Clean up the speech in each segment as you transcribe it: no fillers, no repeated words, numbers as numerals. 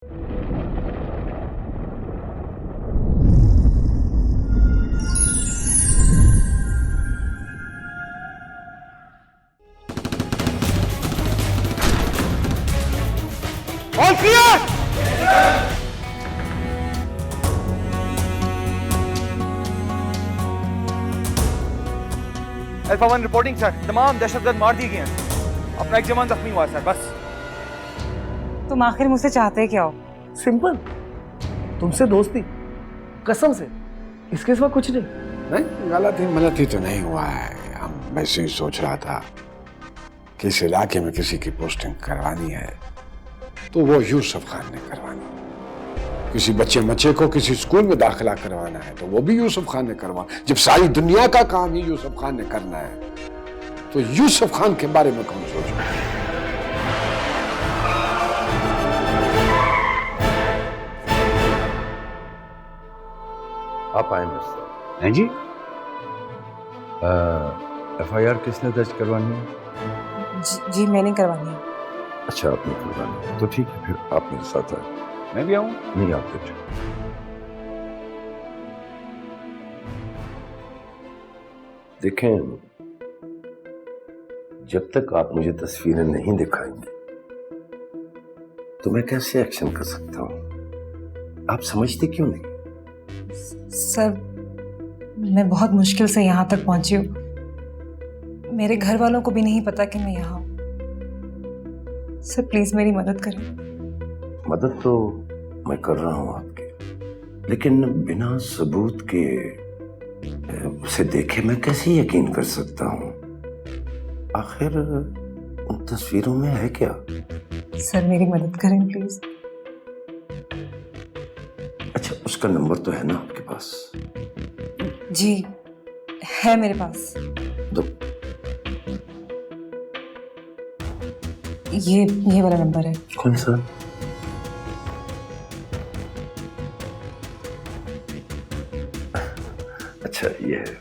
All clear! Alpha 1 reporting sir, तमाम दहशतगर्द मार दिए गए हैं। अपना एक जवान जख्मी हुआ सर। बस तुम आखिर मुझसे चाहते क्या हो? सिंपल, तुमसे दोस्ती, कसम से, इसके सिवा कुछ नहीं। नहीं, गलती तो नहीं हुआ है। हम वैसे ही सोच रहा था कि इस इलाके में किसी की पोस्टिंग करवानी है तो वो यूसुफ खान ने करवानी। किसी बच्चे को किसी स्कूल में दाखिला करवाना है तो वो भी यूसुफ खान ने करवाना। जब सारी दुनिया का काम ही यूसुफ खान ने करना है तो यूसुफ खान के बारे में कौन सोचेगा? आप आए मिस्टर। हैं जी? FIR किसने दर्ज करवानी है? जी मैंने करवानी है। अच्छा, आपने करवानी है तो ठीक है, फिर आप मेरे साथ आए। मैं भी आऊं? नहीं, आप बैठे। देखें, जब तक आप मुझे तस्वीरें नहीं दिखाएंगे तो मैं कैसे एक्शन कर सकता हूं? आप समझते क्यों नहीं? सर, मैं बहुत मुश्किल से यहाँ तक पहुंची हूँ। मेरे घर वालों को भी नहीं पता कि मैं यहाँ हूँ। सर प्लीज मेरी मदद करें। मदद तो मैं कर रहा हूं आपकी, लेकिन बिना सबूत के उसे देखे मैं कैसे यकीन कर सकता हूं? आखिर उन तस्वीरों में है क्या? सर मेरी मदद करें प्लीज। अच्छा, उसका नंबर तो है ना आपके पास? जी है मेरे पास। दो। ये वाला नंबर है। कौन सा? अच्छा, ये है।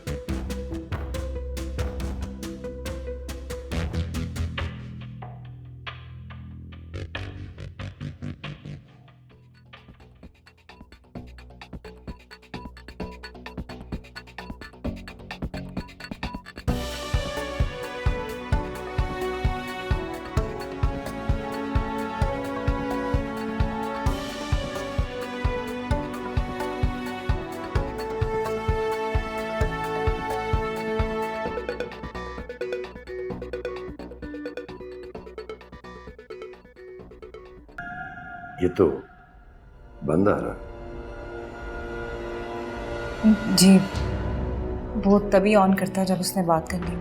ये तो बंद आ रहा। जी वो तभी ऑन करता है जब उसने बात करनी हो।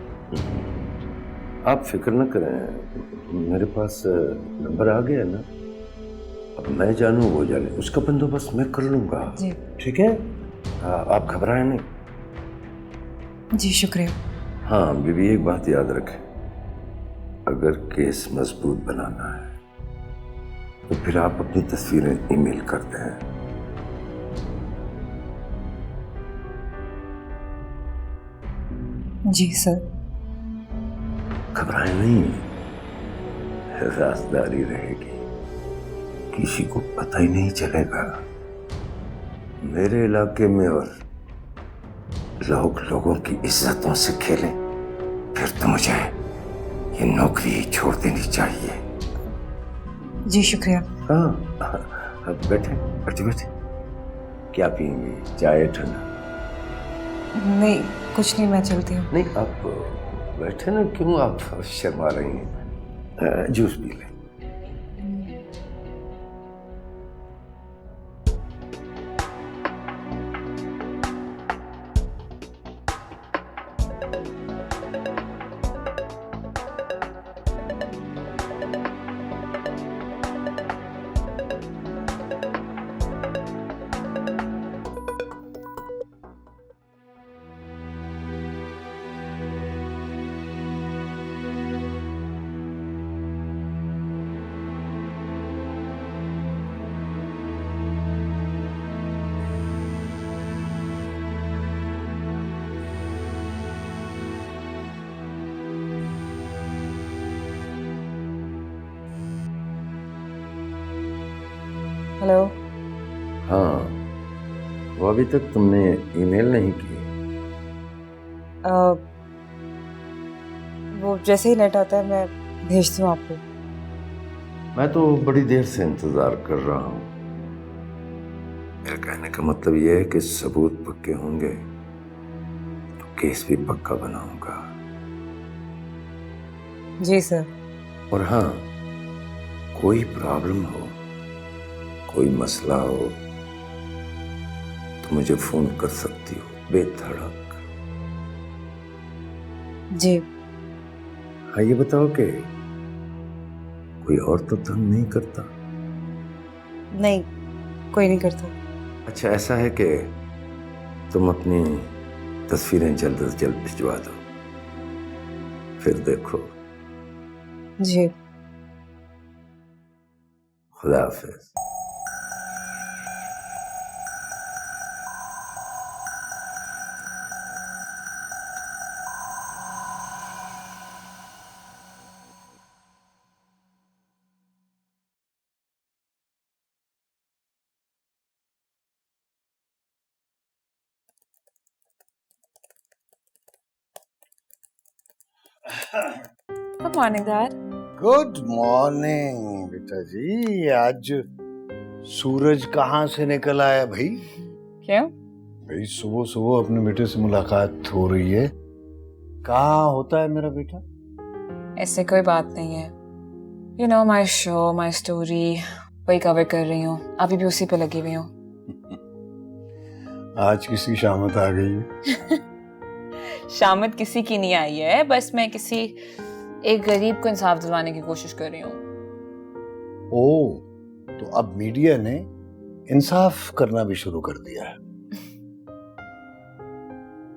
आप फिक्र न करें, मेरे पास नंबर आ गया ना। अब मैं जानूं वो जाने, उसका बंदोबस्त मैं कर लूंगा। जी ठीक है? आप घबराएं नहीं। जी शुक्रिया। हाँ बीबी, एक बात याद रखें, अगर केस मजबूत बनाना है तो फिर आप अपनी तस्वीरें ईमेल करते हैं। जी सर। घबराएं नहीं, राजदारी रहेगी, किसी को पता ही नहीं चलेगा। मेरे इलाके में और लोगों की इज्जतों से खेलें फिर तो मुझे ये नौकरी ही छोड़ देनी चाहिए। जी शुक्रिया। हाँ, अब बैठे बैठे बैठे। क्या पियेंगे, चाय ठंडा? नहीं कुछ नहीं, मैं चलती हूँ। नहीं, आप बैठे ना, क्यों आप शर्मा रही हैं? जूस पी लें। हेलो। हाँ, वो अभी तक तुमने ईमेल नहीं की? वो जैसे ही नेट आता है मैं भेजती हूँ आपको। मैं तो बड़ी देर से इंतजार कर रहा हूं। मेरा कहने का मतलब यह है कि सबूत पक्के होंगे तो केस भी पक्का बनाऊंगा। जी सर। और हाँ, कोई प्रॉब्लम हो, कोई मसला हो तो मुझे फोन कर सकती हो बेधड़क। जी। हाँ, ये बताओ कि कोई और तो तंग नहीं करता? नहीं, कोई नहीं करता। अच्छा, ऐसा है कि तुम अपनी तस्वीरें जल्द से जल्द भिजवा दो, फिर देखो। जी। खुदा हाफिज। Good morning dad. Good morning बेटा जी। आज सूरज कहाँ से निकल आया भाई? क्यों? भाई सुबह सुबह अपने बेटे से मुलाकात हो रही है। कहाँ होता है मेरा बेटा? ऐसे कोई बात नहीं है। You know my show, my story, वही कवर कर रही हूँ। अभी भी उसी पे लगी हुई हूँ। आज किसी शामत आ गई है। शामत किसी की नहीं आई है, बस मैं किसी एक गरीब को इंसाफ दिलवाने की कोशिश कर रही हूँ। ओ, तो अब मीडिया ने इंसाफ करना भी शुरू कर दिया है।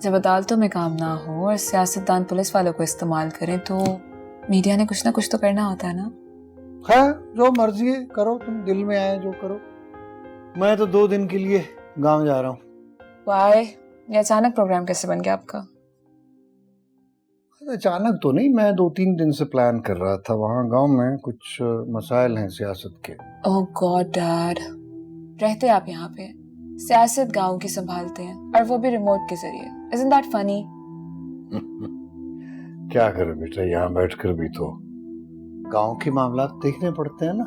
जब अदालतों में काम ना हो और सियासतदान पुलिस वालों को इस्तेमाल करें तो मीडिया ने कुछ ना कुछ तो करना होता है ना। हाँ, जो मर्जी है करो, तुम दिल में आए जो करो। मैं तो 2 दिन के लिए गांव जा रहा हूँ। वाई, ये अचानक प्रोग्राम कैसे बन गया आपका? अचानक तो नहीं, मैं 2-3 दिन से प्लान कर रहा था। वहाँ गांव में कुछ मसाइल हैं सियासत के। ओह गॉड डैड, रहते आप यहाँ पे, सियासत गांव की संभालते हैं और वो भी रिमोट के जरिए। Isn't that funny? क्या करें बेटा, यहाँ बैठकर भी तो गांव के मामला देखने पड़ते हैं ना।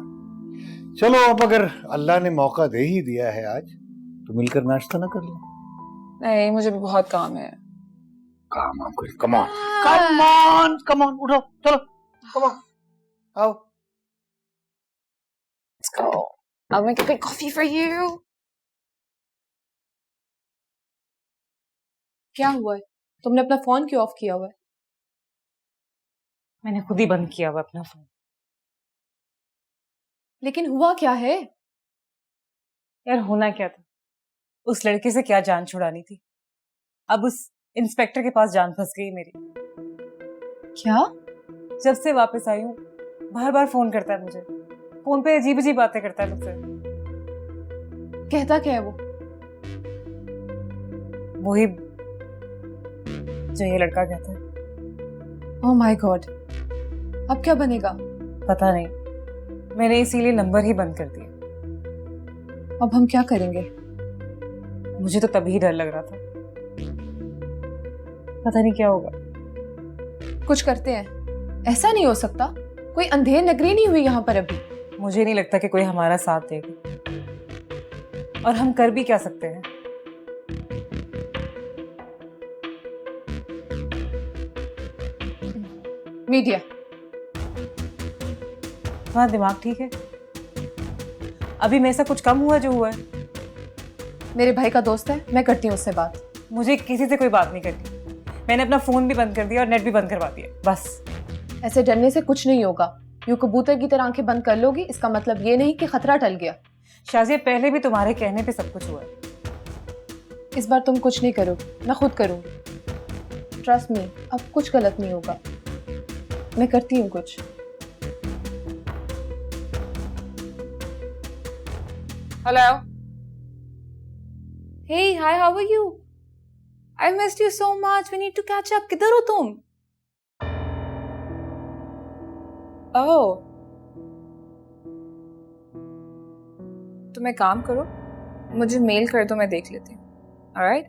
चलो, अब अगर अल्लाह ने मौका दे ही दिया है आज, तो मिलकर नाश्ता ना कर लो? नहीं, मुझे भी बहुत काम है। काम आप करें। Come on come on come on, उठो, चलो, कम ऑन, आओ। Let's go. I'll make a good coffee for you. क्या हुआ है? तुमने अपना फोन क्यों ऑफ किया हुआ है? मैंने खुद ही बंद किया हुआ अपना फोन। लेकिन हुआ क्या है? यार होना क्या था, उस लड़के से क्या जान छुड़ानी थी। अब उस इंस्पेक्टर के पास जान फंस गई मेरी। क्या? जब से वापस आई हूँ बार बार फोन करता है मुझे, फोन पे अजीब अजीब बातें करता है मुझसे। कहता क्या है वो? वही जो ये लड़का कहता है। ओह माय गॉड, अब क्या बनेगा? पता नहीं, मैंने इसीलिए नंबर ही बंद कर दिया। अब हम क्या करेंगे? मुझे तो तभी डर लग रहा था, पता नहीं क्या होगा। कुछ करते हैं। ऐसा नहीं हो सकता, कोई अंधेर नगरी नहीं हुई यहाँ पर अभी। मुझे नहीं लगता कि कोई हमारा साथ देगा, और हम कर भी क्या सकते हैं। मीडिया। तुम्हारा दिमाग ठीक है? अभी मेरे से कुछ कम हुआ जो हुआ है? मेरे भाई का दोस्त है, मैं करती हूँ उससे बात। मुझे किसी से कोई बात नहीं करनी। मैंने अपना फोन भी बंद कर दिया और नेट भी बंद करवा दिया, बस। ऐसे डरने से कुछ नहीं होगा। यूं कबूतर की तरह आंखें बंद कर लोगी, इसका मतलब ये नहीं कि खतरा टल गया। शाज़िया, पहले भी तुम्हारे कहने पे सब कुछ हुआ है। इस बार तुम कुछ नहीं करोगी, मैं खुद करूंगी। ट्रस्ट मी, अब कुछ गलत नहीं होगा। मैं करती हूँ कुछ। Hello. Hey, hi, how are you? I missed you so much. We need to catch up. किधर हो तुम? Oh. तुम एक काम करो, मुझे मेल कर दो, मैं देख लेती हूँ। ऑलराइट?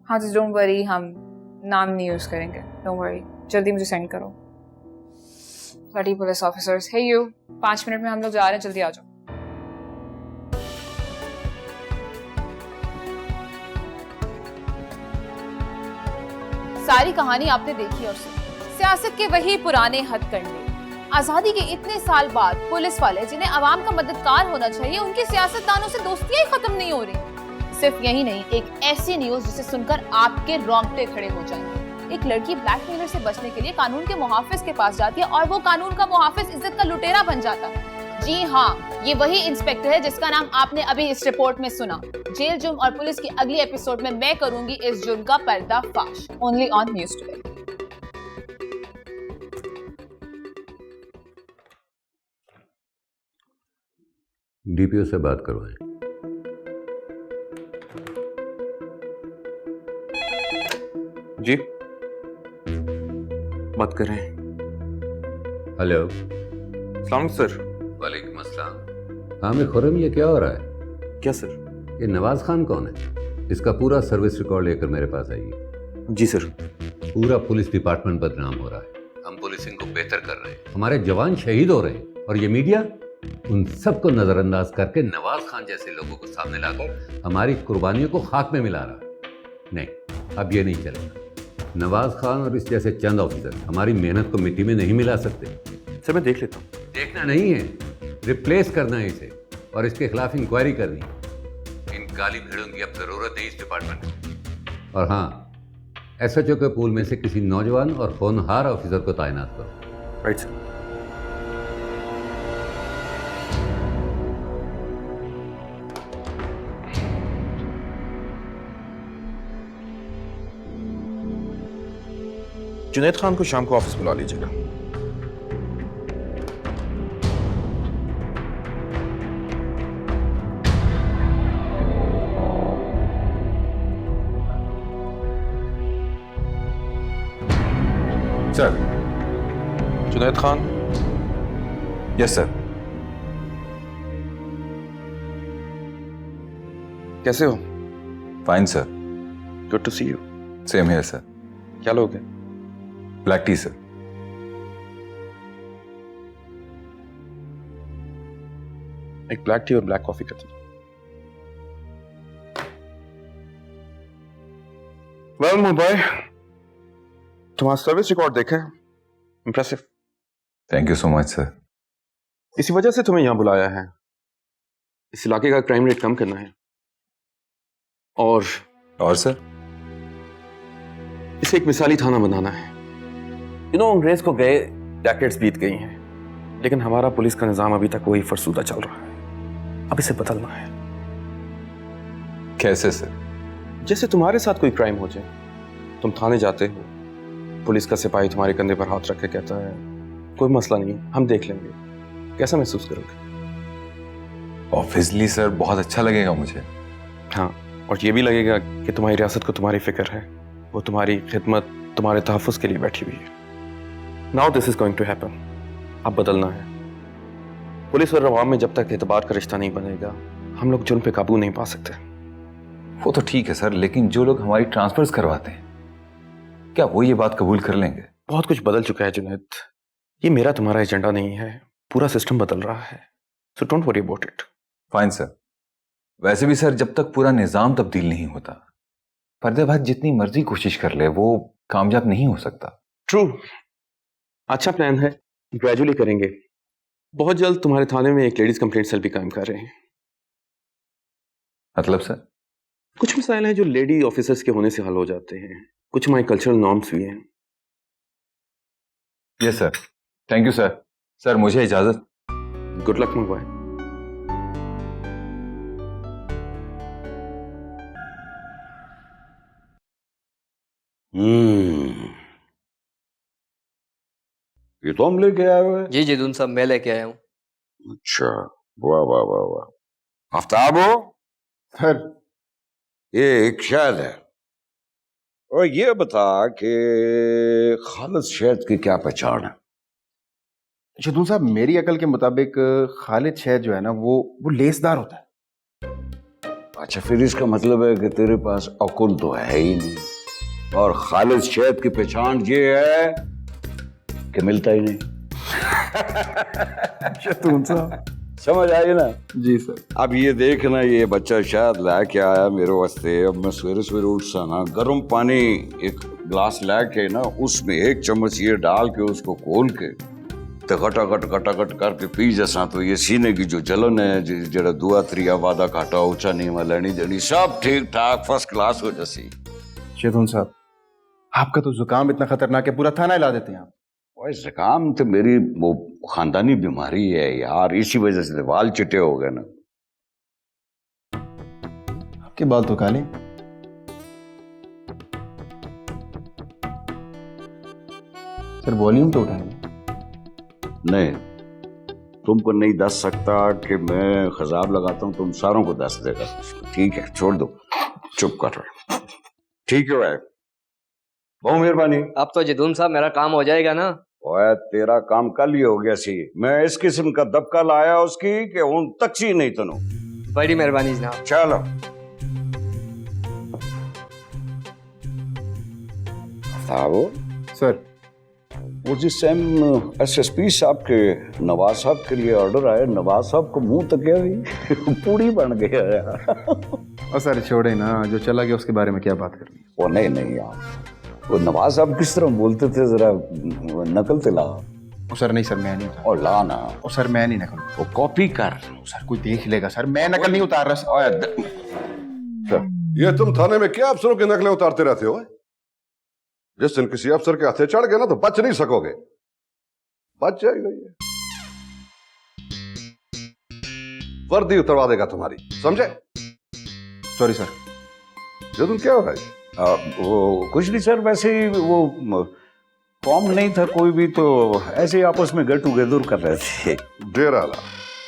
हाँ जी, डोंट वरी, हम नाम नहीं यूज करेंगे, डोंट वरी, जल्दी मुझे सेंड करो। Bloody police officers. Hey you, 5 minute में हम लोग जा रहे हैं, जल्दी आ जाओ। सारी कहानी आपने देखी और सुनी। सियासत के वही पुराने हथकंडे। आजादी के इतने साल बाद पुलिस वाले जिन्हें अवाम का मददगार होना चाहिए, उनकी सियासतदानों से दोस्तियां ही खत्म नहीं हो रही। सिर्फ यही नहीं, एक ऐसी न्यूज जिसे सुनकर आपके रोंगटे खड़े हो जाएंगे। एक लड़की ब्लैकमेलर से बचने के लिए कानून के मुहाफिज के पास जाती है और वो कानून का मुहाफिज इज्जत का लुटेरा बन जाता है। जी हाँ, ये वही इंस्पेक्टर है जिसका नाम आपने अभी इस रिपोर्ट में सुना। जेल जुर्म और पुलिस की अगली एपिसोड में मैं करूंगी इस जुर्म का पर्दाफाश। Only on news today. DPO से बात करवाएं। जी, बात कर रहे हैं। हेलो। सलाम सर। वालेकुम अस्सलाम। आमिर खुर्रम, ये क्या हो रहा है? क्या सर? ये नवाज खान कौन है? इसका पूरा सर्विस रिकॉर्ड लेकर मेरे पास आइए। जी सर। पूरा पुलिस डिपार्टमेंट बदनाम हो रहा है। हम पुलिसिंग को बेहतर कर रहे हैं, हमारे जवान शहीद हो रहे हैं, और ये मीडिया उन सबको नजरअंदाज करके नवाज खान जैसे लोगों को सामने लाकर हमारी कुर्बानियों को खाक में मिला रहा है। नहीं, अब ये नहीं चलेगा। नवाज खान और इस जैसे चंद ऑफिसर हमारी मेहनत को मिट्टी में नहीं मिला सकते। सर मैं देख लेता हूँ। देखना नहीं है, रिप्लेस करना है इसे, और इसके खिलाफ इंक्वायरी करनी है। इन काली भेड़ों की अब जरूरत है इस डिपार्टमेंट को। और हाँ, एसएचओ के पूल में से किसी नौजवान और होनहार ऑफिसर को तैनात करो। Right sir. जुनैद खान को शाम को ऑफिस बुला लीजिएगा। Sir. Junaid Khan. Yes sir. कैसे हो? Fine sir. Good to see you. Same here sir. क्या लोगे? Black tea sir. एक ब्लैक टी और ब्लैक कॉफी कर दीजिए। वेल माय बॉय, तुम्हारा सर्विस रिकॉर्ड देखा है, impressive. Thank you so much sir. इसी वजह से तुम्हें यहां बुलाया है। इस इलाके का क्राइम रेट कम करना है, और सर इसे एक मिसाली थाना बनाना है। अंग्रेज को गए डेकेड्स बीत गई हैं, लेकिन हमारा पुलिस का निजाम अभी तक वही फरसूदा चल रहा है। अब इसे बदलना है। कैसे सर? जैसे तुम्हारे साथ कोई क्राइम हो जाए, तुम थाने जाते हो, पुलिस का सिपाही तुम्हारे कंधे पर हाथ रख के कहता है कोई मसला नहीं, हम देख लेंगे। कैसा महसूस करोगे? ऑब्वियसली सर, बहुत अच्छा लगेगा मुझे। हाँ, और ये भी लगेगा कि तुम्हारी रियासत को तुम्हारी फिक्र है, वो तुम्हारी खिदमत, तुम्हारे तहफ़्फ़ुज़ के लिए बैठी हुई है। Now this is going to happen. अब बदलना है। पुलिस और अवाम में जब तक एतबार का रिश्ता नहीं बनेगा, हम लोग जुर्म पे काबू नहीं पा सकते। वो तो ठीक है सर, लेकिन जो लोग हमारी ट्रांसफर्स करवाते हैं, क्या वो ये बात कबूल कर लेंगे? बहुत कुछ बदल चुका है जुनैद। ये मेरा तुम्हारा एजेंडा नहीं है, पूरा सिस्टम बदल रहा है। So don't worry about it. Fine sir. वैसे भी सर, जब तक पूरा निजाम तब्दील नहीं होता, पर्देबाज जितनी मर्जी कोशिश कर ले, वो कामयाब नहीं हो सकता। ट्रू। अच्छा प्लान है, ग्रेजुअली करेंगे। बहुत जल्द तुम्हारे थाने में एक लेडीज कंप्लेंट सेल भी कायम कर रहे हैं। मतलब सर? कुछ मसाइल हैं जो लेडी ऑफिसर्स के होने से हल हो जाते हैं। कुछ हमारे कल्चरल नॉर्म्स भी हैं। Yes sir. Thank you sir. Sir मुझे इजाजत। Good luck my boy. ये तो हम लेके आए हुए हैं। जी जदून साहब, मैं लेके आया हूँ। अच्छा, वाह वाह वाह वाह। आफ्ताब हो सर, ये एक शहद है, और ये बता कि खालिद शहद की क्या पहचान है? शहदून साहब, मेरी अकल के मुताबिक खालिद शहद जो है ना वो लेसदार होता है। अच्छा, फिर इसका मतलब है कि तेरे पास अकुल तो है ही नहीं, और खालिद शहद की पहचान ये है कि मिलता ही नहीं। शहदून साहब, समझ आई ना? जी सर। अब ये देखना, ये बच्चा शायद लाके आया मेरे वास्ते। अब मैं सवेरे सवेरे उठ सा ना, गर्म पानी एक गिलास लाके ना, उसमें 1 चम्मच ये डाल के उसको खोल के तो घटाघट करके पी जैसा, तो ये सीने की जो जलन है, जरा दुआ त्रिया वादा घाटा ऊंचा नीवा लेनी देनी सब ठीक ठाक फर्स्ट क्लास हो जैसी। शहदून साहब, आपका तो जुकाम इतना खतरनाक है पूरा थाना हिला देते हैं आप। ओए, जुकाम तो मेरी वो खानदानी बीमारी है यार, इसी वजह से बाल चिट्टे हो गए ना। आपके बाल तो काले। सर, वॉल्यूम तो उठाएंगे। नहीं, तुमको नहीं दस सकता कि मैं खजाब लगाता हूं, तुम सारों को दस देगा। ठीक है, छोड़ दो, चुप कर रहे। ठीक है भाई, बहुत मेहरबानी। अब तो जदून साहब मेरा काम हो जाएगा ना? ओए, तेरा काम कल ही हो गया सी। मैं इस किस्म का दबका लाया उसकी कि उन तक सी नहीं तनु। बड़ी मेहरबानी जनाब। चलो सर, वो जिस टाइम SSP साहब के नवाज साहब के लिए ऑर्डर आया, नवाज साहब को मुंह तक गया पूरी बन गया यार। और सर छोड़े ना, जो चला गया उसके बारे में क्या बात करनी। वो नहीं यार, वो नवाज साहब किस तरह बोलते थे, जरा नकल ते ला। सर नहीं सर, मैं नहीं उतार। और ला ना। सर मैं नहीं नकल। वो कॉपी कर। सर कोई देख लेगा सर, मैं नकल नहीं उतार रहा सर। ये तुम थाने में क्या अफसरों की नकलें उतारते रहते हो? जिस दिन किसी अफसर के हाथे चढ़ गए ना तो बच नहीं सकोगे, बच जाएगा ये। वर्दी उतरवा देगा तुम्हारी, समझे? Sorry sir. जदून क्या हो रहा है? वो कुछ नहीं सर, वैसे ही वो फॉर्म नहीं था कोई भी, तो ऐसे ही आपस में गेट टुगेदर कर रहे थे। डेरा ला,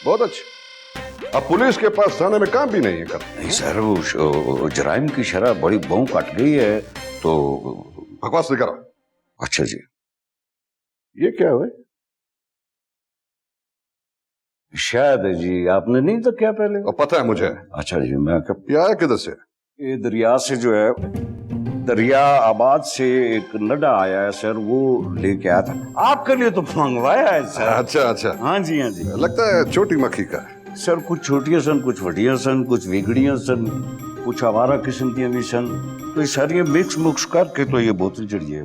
बहुत अच्छे। अब पुलिस के पास थाने में काम भी नहीं है कर। नहीं सर, वो जराइम की शरह बड़ी बहु कट गई है, तो बकवास नहीं करो। अच्छा जी, ये क्या है? शायद है जी, आपने नहीं तो क्या पहले? और पता है मुझे। अच्छा जी, मैं ये आया किधर से? ये दरिया से जो है, दरिया आबाद से एक नडा आया है सर, वो लेके आया था आपके लिए, तो मंगवाया है सर। अच्छा। हाँ जी हाँ जी। लगता है छोटी मक्खी का। सर कुछ छोटियां सन, कुछ वटियां सन, कुछ बिगड़ियां सन, कुछ आवारा किस्म की भी सन, तो ये सारी मिक्स करके तो ये बोतल चढ़ी है।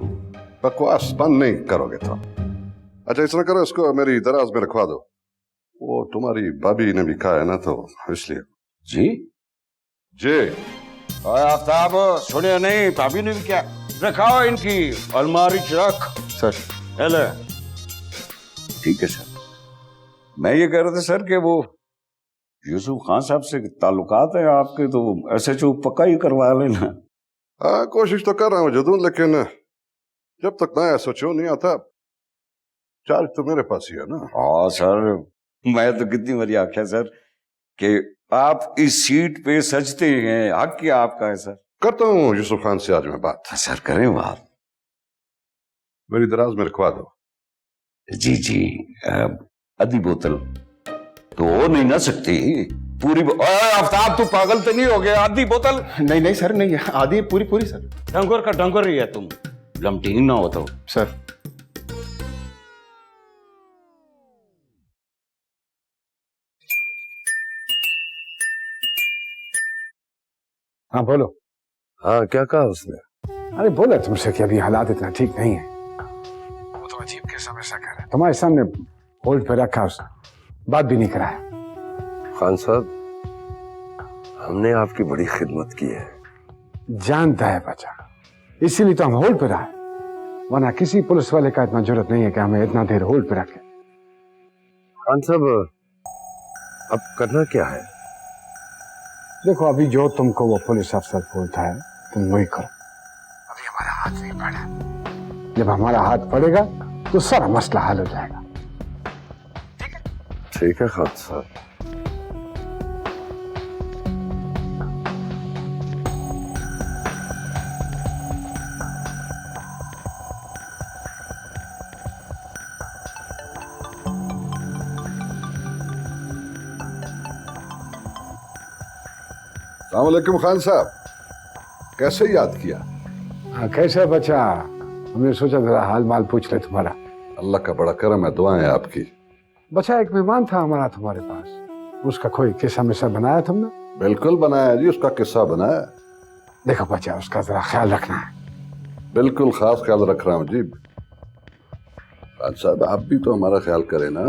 बकवास बंद नहीं करोगे तो। अच्छा, इतना करो, इसको मेरी दराज में रखवा दो। वो तुम्हारी भाभी ने भी कहा है ना, तो इसलिए। जी आफ्ताब, सुनिए नहीं, भाभी ने भी क्या रखा इनकी अलमारी रख। सर हेलो, ठीक है सर। मैं ये कह रहा था सर कि वो यूसुफ खान साहब से ताल्लुकात है आपके, तो SHO पक्का ही करवा लेना। हाँ, कोशिश तो कर रहा हूँ जदून, लेकिन जब तक नया SHO नहीं आता, चार्ज तो मेरे पास ही है ना। हाँ सर, मैं तो कितनी बारी आख्या सर कि आप इस सीट पे सजते हैं, हक क्या आपका है सर। करता हूँ यूसुफ खान से आज मैं बात। सर करें बात, मेरी दराज में रखवा दो। जी आधी बोतल तो हो नहीं ना सकती, पूरी। आफ्ताब तू पागल तो नहीं हो गया? आधी बोतल? नहीं सर, नहीं आधी पूरी सर। डंगर का डंगर ही है तुम, लमटिंग ना हो तो। सर हाँ बोलो। हाँ, क्या कहा उसने? अरे बोला तुमसे कि अभी हालात इतना ठीक नहीं है। वो तो अजीब कैसा वैसा कह रहा है, तुम्हारे सामने होल्ड पे रखा, उसने बात भी नहीं कराया। खान साहब, हमने आपकी बड़ी खिदमत की है। जानता है बच्चा, इसीलिए तो हम होल्ड पे रहा, वरना किसी पुलिस वाले का इतना जरूरत नहीं है कि हमें इतना देर होल्ड पे रखे। खान साहब, अब करना क्या है? देखो, अभी जो तुमको वो पुलिस अफसर बोलता है तुम वही करो। अभी हमारा हाथ नहीं पड़ा, जब हमारा हाथ पड़ेगा तो सारा मसला हल हो जाएगा। ठीक है खान साहब। अस्सलाम वालेकुम खान साहब, कैसे याद किया? हाँ, कैसे बचा? हमने सोचा जरा हाल माल पूछ ले तुम्हारा। अल्लाह का बड़ा करम है, दुआएं आपकी। बचा एक मेहमान था हमारा तुम्हारे पास, उसका कोई किस्सा मिस्सा बनाया तुमने? बिल्कुल बनाया जी, उसका किस्सा बनाया। देखो बचा, उसका जरा ख्याल रखना है। बिल्कुल खास ख्याल रख रहा हूँ जी। खान साहब आप भी तो हमारा ख्याल करें ना।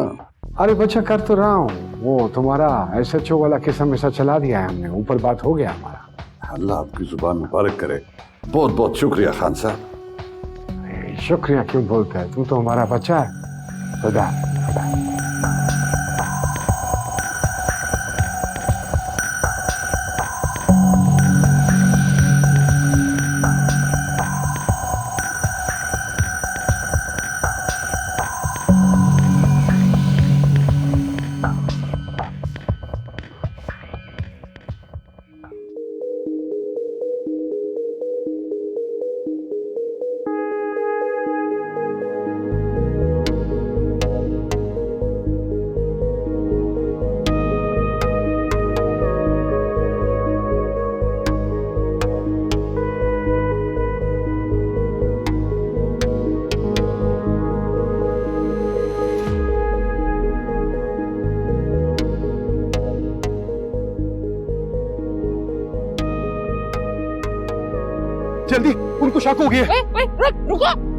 अरे बच्चा कर तो रहा हूँ, वो तुम्हारा SHO वाला किस्सा मिस्सा चला दिया है हमने, ऊपर बात हो गया हमारा। अल्लाह आपकी जुबान मुबारक करे। बहुत बहुत शुक्रिया खान साहब। शुक्रिया क्यों बोलते हैं, तू तो हमारा बच्चा है। खुदा खुदा। जल्दी, उनको शक हो गया। रुको।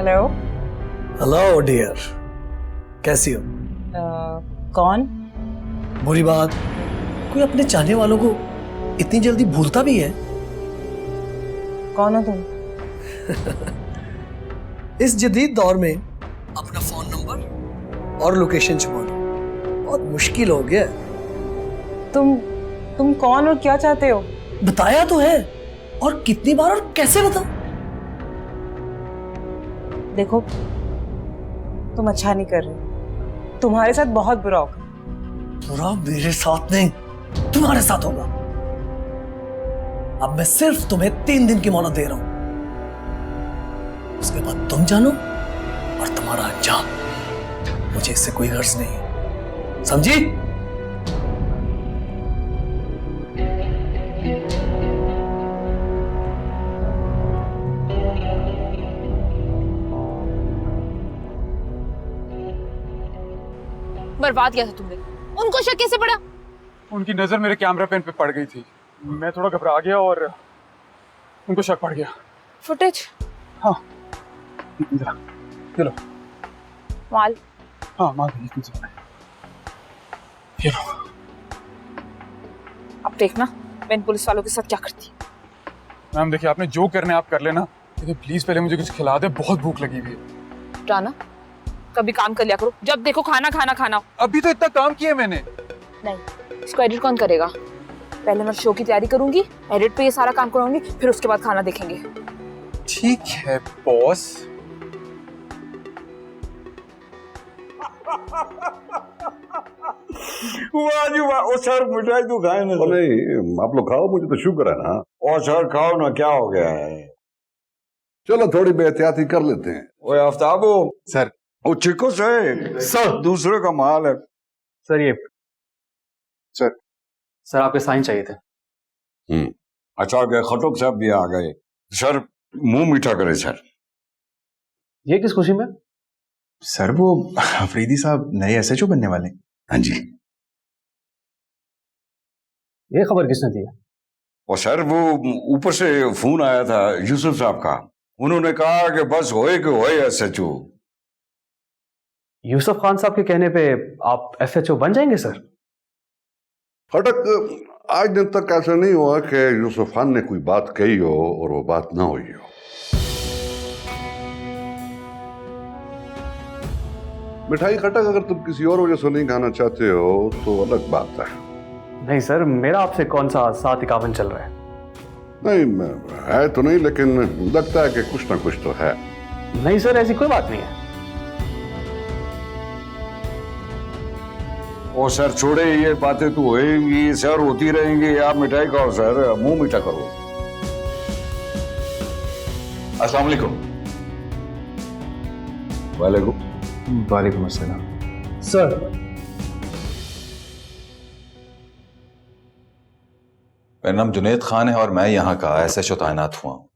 हेलो। हेलो डियर, कैसी हो? कौन? बुरी बात, कोई अपने चाहने वालों को इतनी जल्दी भूलता भी है? कौन हो तुम? इस जदीद दौर में अपना फोन नंबर और लोकेशन छुपाना बहुत मुश्किल हो गया है। तुम कौन और क्या चाहते हो? बताया तो है, और कितनी बार और कैसे बताऊं? देखो, तुम अच्छा नहीं कर रहे, तुम्हारे साथ बहुत बुरा होगा। बुरा मेरे साथ नहीं, तुम्हारे साथ होगा। अब मैं सिर्फ तुम्हें 3 दिन की मोहलत दे रहा हूं, उसके बाद तुम जानो और तुम्हारा अंजाम। मुझे इससे कोई गर्ज नहीं है, समझी? बर्बाद किया था तुमने। उनको शक कैसे पड़ा? उनकी नजर मेरे कैमरा पेन पे पड़ गई थी, मैं थोड़ा घबरा गया और उनको शक पड़ गया। फुटेज? हाँ, चलो। माल? हाँ, माल ये लो। अब देखना मैं इन पुलिस वालों के साथ क्या करती। मैम देखिए, आपने जो करना है आप कर लेना, लेकिन प्लीज पहले मुझे कुछ खिला दे, बहुत भूख लगी हुई है। राना, कभी काम कर लिया करो, जब देखो खाना खाना खाना। अभी तो इतना काम किया मैंने। नहीं, इसको एडिट कौन करेगा? पहले मैं शो की तैयारी करूंगी, एडिट पे ये सारा काम कराऊंगी, फिर उसके बाद खाना देखेंगे। ठीक है बॉस। वाह जी वाह। ओ सर, मिठाई तो खाए ना। नहीं, आप लोग खाओ, मुझे तो शुक्र है ना। ओ सर खाओ ना, क्या हो गया है? चलो थोड़ी बेहतियाती कर लेते हैं। ओए आफ्ताबो सर। ओ चिको से सर, दूसरे का माल है। सर ये सर आपके साइन चाहिए थे। अच्छा गए, खटोक साहब भी आ गए। सर मुंह मीठा करे सर। ये किस खुशी में? सर वो अफरीदी साहब नए SHO बनने वाले। हाँ जी। ये खबर किसने दी? और सर वो ऊपर से फोन आया था यूसुफ साहब का, उन्होंने कहा कि बस होए कि होए SHO। यूसुफ खान साहब के कहने पे आप SHO बन जाएंगे सर? खटक, आज दिन तक ऐसा नहीं हुआ कि यूसुफ खान ने कोई बात कही हो और वो बात ना हुई हो। मिठाई खटक अगर तुम किसी और वजह से नहीं खाना चाहते हो तो अलग बात है। नहीं सर, मेरा आपसे कौन सा 751 चल रहा है? नहीं है तो नहीं, लेकिन लगता है कि कुछ ना कुछ तो है। नहीं सर, ऐसी कोई बात नहीं है। ओ सर छोड़े, ये बातें तो होएंगी सर, होती रहेंगी। आप मिठाई खाओ सर, मुंह मीठा करो। अस्सलाम वालेकुम। वालेकुम अस्सलाम। सर, मेरा नाम जुनैद खान है और मैं यहाँ का SHO तैनात हुआ हूँ।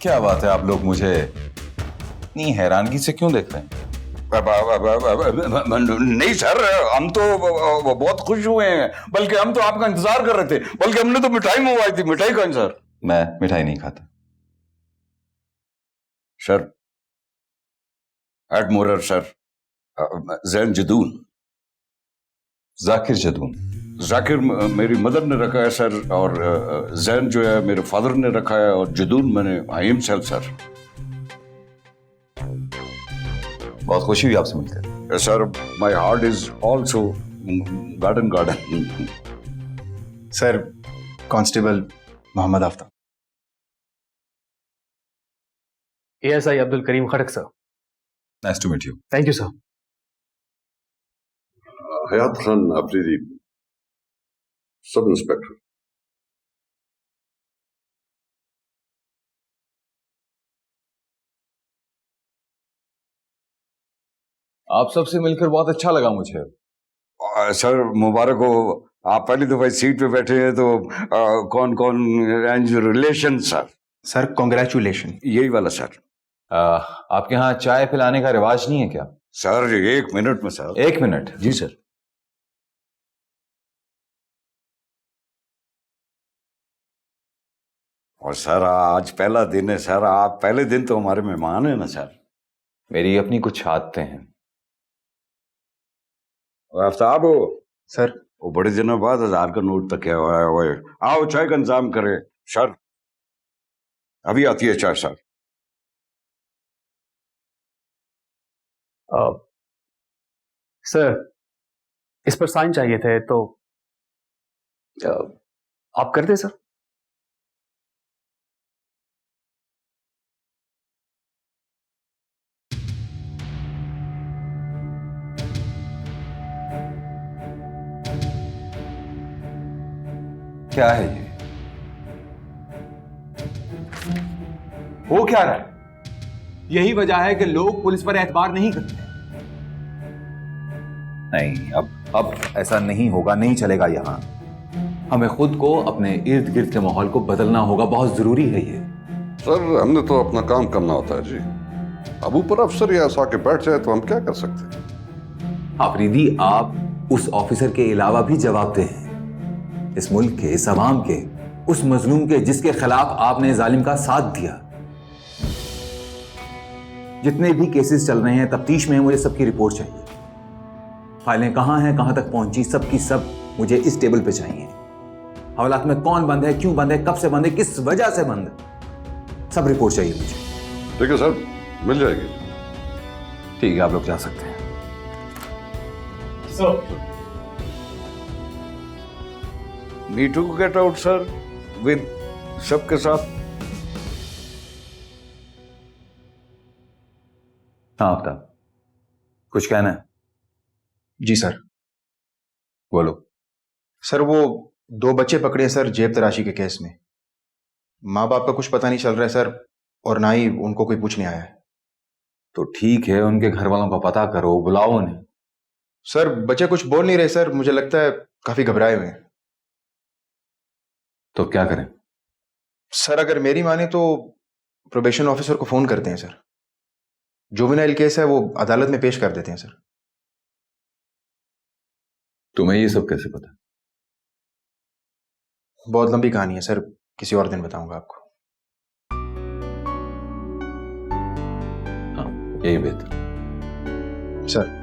क्या बात है, आप लोग मुझे इतनी हैरानगी से क्यों देख रहे हैं? नहीं सर, हम तो बहुत खुश हुए हैं, बल्कि हम तो आपका इंतजार कर रहे थे, बल्कि हमने तो मिठाई मंगवाई थी। मिठाई कौन सर? मैं मिठाई नहीं खाता सर। एडमोरर सर, जैन जदून। जाकिर जदून। जाकिर मेरी मदर ने रखा है सर, और जैन जो है मेरे फादर ने रखा है, और जदून मैंने आई एम सेल्फ सर। बहुत खुशी हुई आपसे मिलकर sir. My heart is also garden. Sir, constable Mohammad Aftab. ASI Abdul Karim Khadak sir. Nice to meet you. Thank you sir. Hayat Khan Afridi, sub inspector. आप सबसे मिलकर बहुत अच्छा लगा मुझे। सर मुबारक हो, आप पहली दफा सीट पे बैठे हैं, तो कौन कौन रिलेशन सर? Sir congratulation. यही वाला सर। आपके यहाँ चाय पिलाने का रिवाज नहीं है क्या? सर 1 मिनट में सर। 1 मिनट? जी सर। और सर आज पहला दिन है सर, आप पहले दिन तो हमारे मेहमान हैं ना सर। मेरी अपनी कुछ आदतें हैं। और आफ्ताब हो सर, वो बड़े दिनों बाद 1000 का नोट तक है। आओ चाय का इंतजाम करें सर। अभी आती है चाय सर। सर, इस पर साइन चाहिए थे, तो आप कर दें सर? क्या है ये? हो क्या रहा है? यही वजह है कि लोग पुलिस पर एतबार नहीं करते। नहीं, अब ऐसा नहीं होगा, नहीं चलेगा। यहां हमें खुद को, अपने इर्द गिर्द के माहौल को बदलना होगा। बहुत जरूरी है ये। सर हमने तो अपना काम करना होता है जी। अब ऊपर अफसर या ऐसा के बैठ जाए तो हम क्या कर सकते हैं? आफरीदी, आप उस ऑफिसर के अलावा भी जवाबदेह हैं, इस मुल्क के, इस अवाम के, उस मजलूम के जिसके खिलाफ आपने जालिम का साथ दिया। जितने भी केसेस चल रहे हैं तफ्तीश में हैं, मुझे सबकी रिपोर्ट चाहिए। फाइलें कहां हैं, कहां तक पहुंची, सब की सब मुझे इस टेबल पे चाहिए। हवालात में कौन बंद है, क्यों बंद है, कब से बंद है, किस वजह से बंद है, सब रिपोर्ट चाहिए मुझे। ठीक है सर, मिल जाएगी। ठीक है, आप लोग जा सकते हैं। Me to get out sir, with सबके साथ। हाँ आफ्ताब, कुछ कहना है? जी सर। बोलो। सर, वो 2 बच्चे पकड़े सर जेब तराशी के केस में। माँ बाप का कुछ पता नहीं चल रहा है सर, और ना ही उनको कोई पूछने आया है। तो ठीक है, उनके घर वालों का पता करो, बुलाओ उन्हें। सर बच्चे कुछ बोल नहीं रहे सर, मुझे लगता है काफी घबराए हुए हैं। तो क्या करें? सर अगर मेरी माने तो प्रोबेशन ऑफिसर को फोन करते हैं सर। जुवेनाइल केस है, वो अदालत में पेश कर देते हैं सर। तुम्हें ये सब कैसे पता? बहुत लंबी कहानी है सर, किसी और दिन बताऊंगा आपको। यही बेहतर। सर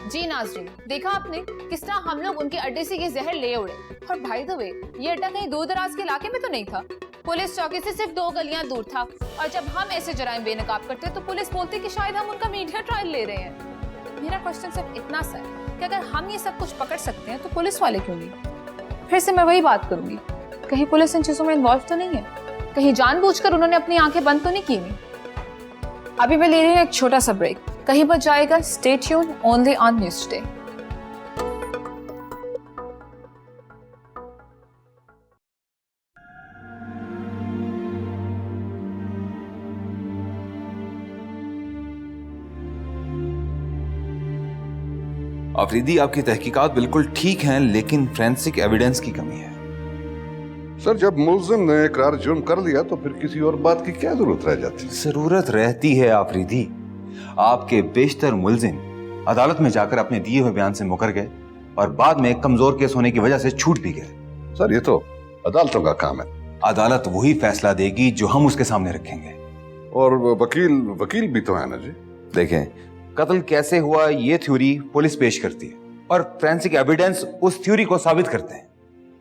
जी नाजरीन, देखा आपने किस तरह हम लोग उनके अड्डे से ये जहर ले उड़े। और भाई द वे, ये अड्डा कहीं दूर दराज के इलाके में तो नहीं था। पुलिस चौकी से सिर्फ 2 गलियां दूर था। और जब हम ऐसे जराइम बेनकाब करते तो पुलिस बोलती कि शायद हम उनका मीडिया ट्रायल ले रहे हैं। मेरा क्वेश्चन सिर्फ इतना सा है कि अगर हम ये सब कुछ पकड़ सकते हैं तो पुलिस वाले क्यों नहीं? फिर से मैं वही बात करूंगी, कहीं पुलिस इन चीजों में इन्वॉल्व तो नहीं है? कहीं जानबूझकर उन्होंने अपनी आंखें बंद तो नहीं की हुई? अभी मैं ले रही हूँ एक छोटा सा ब्रेक, कहीं पर जाएगा। Stay tune only on news today. Afridi, आपकी तहकीकात बिल्कुल ठीक हैं, लेकिन फोरेंसिक एविडेंस की कमी है। सर, जब मुल्जिम ने इकरार जुर्म कर लिया तो फिर किसी और बात की क्या जरूरत रह जाती है? जरूरत रहती है आफरीदी। आपके बेशतर मुल्जिम अदालत में जाकर अपने दिए हुए बयान से मुकर गए और बाद में कमजोर केस होने की वजह से छूट भी गए। सर, ये तो अदालतों का काम है। अदालत वही फैसला देगी जो हम उसके सामने रखेंगे। और वकील भी तो है ना जी। देखें, कत्ल कैसे हुआ ये थ्योरी पुलिस पेश करती है और फोरेंसिक एविडेंस उस थ्योरी को साबित करते हैं।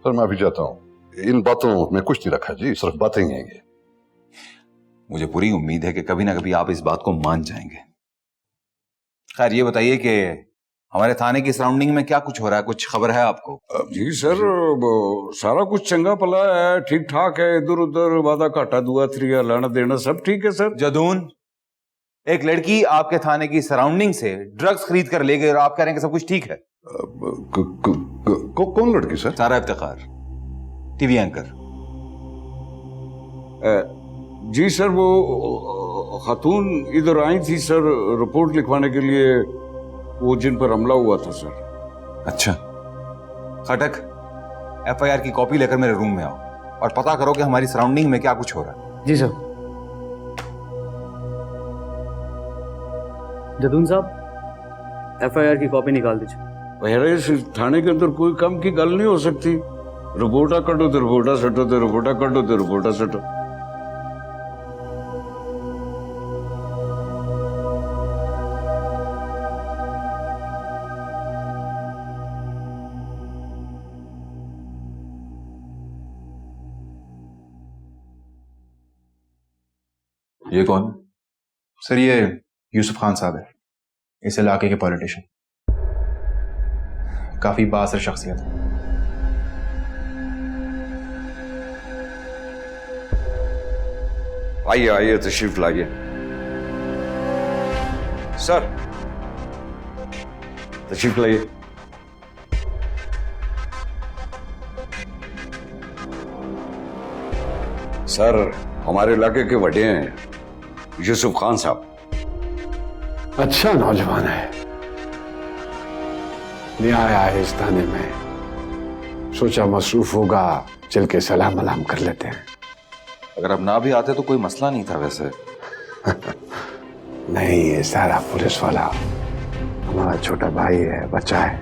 सर, मैं अभी जाता हूँ, इन बातों में कुछ नहीं रखा जी, सिर्फ बातें ही हैं ये। मुझे पूरी उम्मीद है कि कभी ना कभी आप इस बात को मान जाएंगे। खैर, ये बताइए कि हमारे थाने की सराउंडिंग में क्या कुछ हो रहा है? कुछ खबर है आपको? जी सर, सारा कुछ चंगा भला है, ठीक ठाक है। इधर उधर वादा घाटा दुआ त्रिया लाना देना सब ठीक है सर। जदून, एक लड़की आपके थाने की सराउंडिंग से ड्रग्स खरीद कर ले गई और आप कह रहे हैं कि सब कुछ ठीक है। कौन लड़की सर? सारा इफ्तिखार, टीवी एंकर। जी सर, वो खातून इधर आई थी सर रिपोर्ट लिखवाने के लिए, वो जिन पर हमला हुआ था सर। अच्छा, खटक, एफआईआर की कॉपी लेकर मेरे रूम में आओ और पता करो कि हमारी सराउंडिंग में क्या कुछ हो रहा है। जी सर। जदून साहब, एफआईआर की कॉपी निकाल दीजिए। भैया, इस थाने के अंदर कोई कम की गल नहीं हो सकती। रिपोर्टा कटो तो रिपोर्टा सटो, तो रिपोर्टा कटो तो रिपोर्टा सटो। ये कौन? सर, ये यूसुफ खान साहब है, इस इलाके के पॉलिटिशियन, काफी बासर शख्सियत है। आइए आइए, तशरीफ लाइए। सर, तशरीफ लाइए। सर, हमारे इलाके के बड़े हैं यूसुफ खान साहब। अच्छा नौजवान है, नया आया है इस थाने में, सोचा मसरूफ होगा, चल के सलाम मलाम कर लेते हैं। अगर आप ना भी आते तो कोई मसला नहीं था वैसे। नहीं, ये सारा पुलिस वाला हमारा छोटा भाई है, बच्चा है,